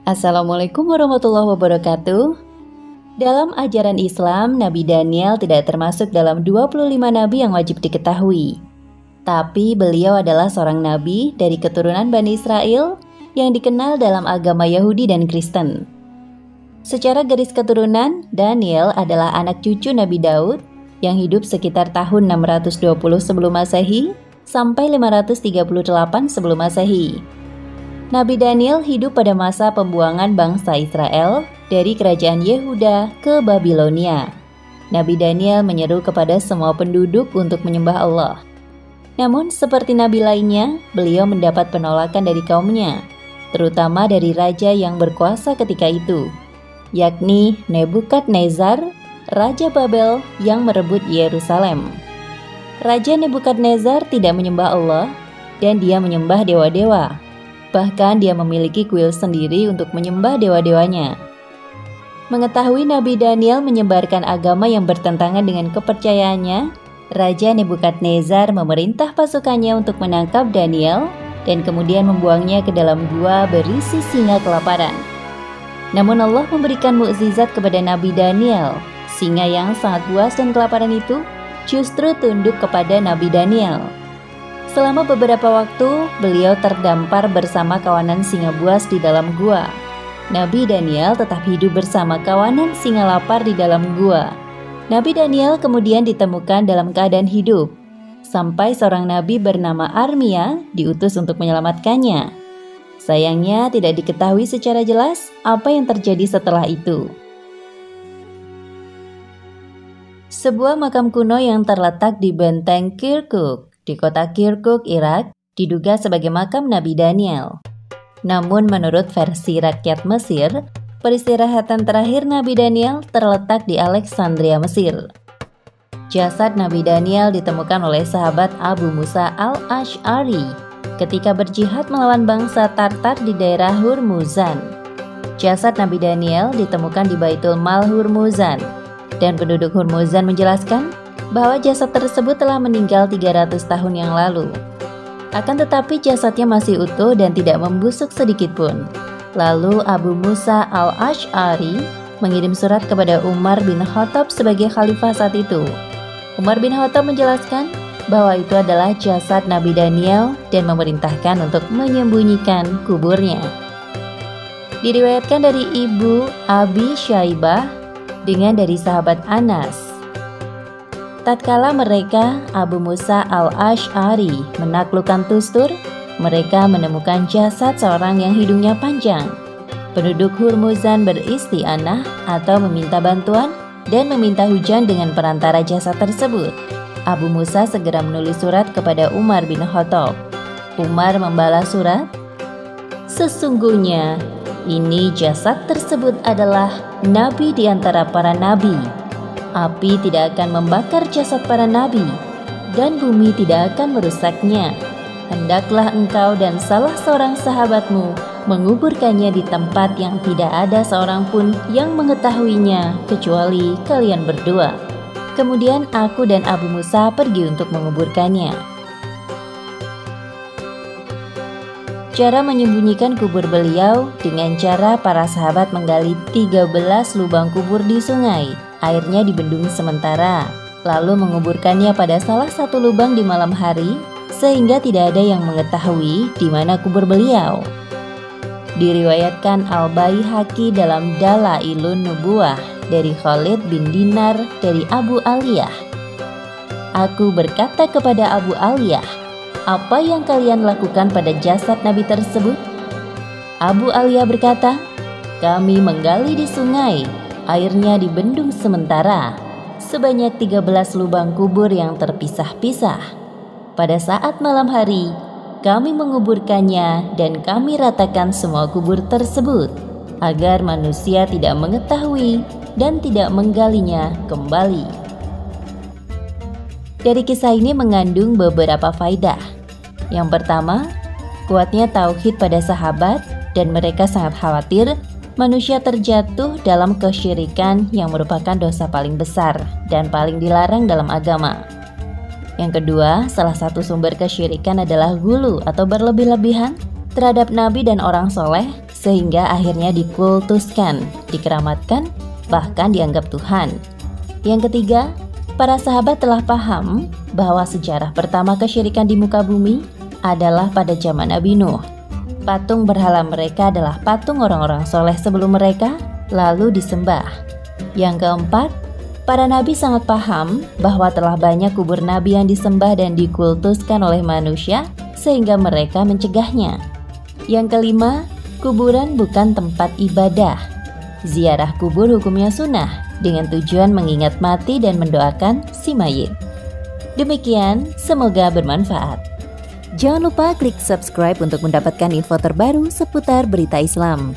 Assalamualaikum warahmatullahi wabarakatuh. Dalam ajaran Islam, Nabi Daniel tidak termasuk dalam 25 nabi yang wajib diketahui. Tapi beliau adalah seorang nabi dari keturunan Bani Israel yang dikenal dalam agama Yahudi dan Kristen. Secara garis keturunan, Daniel adalah anak cucu Nabi Daud yang hidup sekitar tahun 620 sebelum Masehi sampai 538 sebelum Masehi. Nabi Daniel hidup pada masa pembuangan bangsa Israel dari kerajaan Yehuda ke Babilonia. Nabi Daniel menyeru kepada semua penduduk untuk menyembah Allah. Namun seperti nabi lainnya, beliau mendapat penolakan dari kaumnya, terutama dari raja yang berkuasa ketika itu, yakni Nebukadnezar, Raja Babel yang merebut Yerusalem. Raja Nebukadnezar tidak menyembah Allah dan dia menyembah dewa-dewa. Bahkan dia memiliki kuil sendiri untuk menyembah dewa-dewanya. Mengetahui Nabi Daniel menyebarkan agama yang bertentangan dengan kepercayaannya, Raja Nebukadnezar memerintah pasukannya untuk menangkap Daniel dan kemudian membuangnya ke dalam gua berisi singa kelaparan. Namun Allah memberikan mukjizat kepada Nabi Daniel. Singa yang sangat buas dan kelaparan itu justru tunduk kepada Nabi Daniel. Selama beberapa waktu, beliau terdampar bersama kawanan singa buas di dalam gua. Nabi Daniel tetap hidup bersama kawanan singa lapar di dalam gua. Nabi Daniel kemudian ditemukan dalam keadaan hidup, sampai seorang nabi bernama Armia diutus untuk menyelamatkannya. Sayangnya tidak diketahui secara jelas apa yang terjadi setelah itu. Sebuah makam kuno yang terletak di benteng Kirkuk di kota Kirkuk, Irak, diduga sebagai makam Nabi Daniel. Namun menurut versi rakyat Mesir, peristirahatan terakhir Nabi Daniel terletak di Alexandria, Mesir. Jasad Nabi Daniel ditemukan oleh sahabat Abu Musa al-Ash'ari ketika berjihad melawan bangsa Tartar di daerah Hurmuzan. Jasad Nabi Daniel ditemukan di Baitul Mal Hurmuzan, dan penduduk Hurmuzan menjelaskan bahwa jasad tersebut telah meninggal 300 tahun yang lalu. Akan tetapi jasadnya masih utuh dan tidak membusuk sedikit pun. Lalu Abu Musa al-Ash'ari mengirim surat kepada Umar bin Khattab sebagai khalifah saat itu. Umar bin Khattab menjelaskan bahwa itu adalah jasad Nabi Daniel dan memerintahkan untuk menyembunyikan kuburnya. Diriwayatkan dari Ibu Abi Syaibah dengan dari sahabat Anas. Tatkala mereka, Abu Musa al-Ash'ari, menaklukkan Tustur, mereka menemukan jasad seorang yang hidungnya panjang. Penduduk Hurmuzan beristianah atau meminta bantuan dan meminta hujan dengan perantara jasad tersebut. Abu Musa segera menulis surat kepada Umar bin Khattab. Umar membalas surat, "Sesungguhnya ini jasad tersebut adalah nabi di antara para nabi. Api tidak akan membakar jasad para nabi, dan bumi tidak akan merusaknya. Hendaklah engkau dan salah seorang sahabatmu menguburkannya di tempat yang tidak ada seorang pun yang mengetahuinya kecuali kalian berdua." Kemudian aku dan Abu Musa pergi untuk menguburkannya. Cara menyembunyikan kubur beliau dengan cara para sahabat menggali 13 lubang kubur di sungai. Airnya dibendung sementara, lalu menguburkannya pada salah satu lubang di malam hari, sehingga tidak ada yang mengetahui di mana kubur beliau. Diriwayatkan Al-Baihaqi dalam Dalailun Nubuwah dari Khalid bin Dinar dari Abu Aliyah. Aku berkata kepada Abu Aliyah, "Apa yang kalian lakukan pada jasad Nabi tersebut?" Abu Aliyah berkata, "Kami menggali di sungai. Airnya dibendung sementara, sebanyak 13 lubang kubur yang terpisah-pisah. Pada saat malam hari, kami menguburkannya dan kami ratakan semua kubur tersebut, agar manusia tidak mengetahui dan tidak menggalinya kembali." Dari kisah ini mengandung beberapa faedah. Yang pertama, kuatnya tauhid pada sahabat dan mereka sangat khawatir manusia terjatuh dalam kesyirikan yang merupakan dosa paling besar dan paling dilarang dalam agama. Yang kedua, salah satu sumber kesyirikan adalah ghulu atau berlebih-lebihan terhadap nabi dan orang soleh sehingga akhirnya dikultuskan, dikeramatkan, bahkan dianggap Tuhan. Yang ketiga, para sahabat telah paham bahwa sejarah pertama kesyirikan di muka bumi adalah pada zaman Nabi Nuh. Patung berhala mereka adalah patung orang-orang soleh sebelum mereka, lalu disembah. Yang keempat, para nabi sangat paham bahwa telah banyak kubur nabi yang disembah dan dikultuskan oleh manusia, sehingga mereka mencegahnya. Yang kelima, kuburan bukan tempat ibadah. Ziarah kubur hukumnya sunnah, dengan tujuan mengingat mati dan mendoakan si mayit. Demikian, semoga bermanfaat. Jangan lupa klik subscribe untuk mendapatkan info terbaru seputar berita Islam.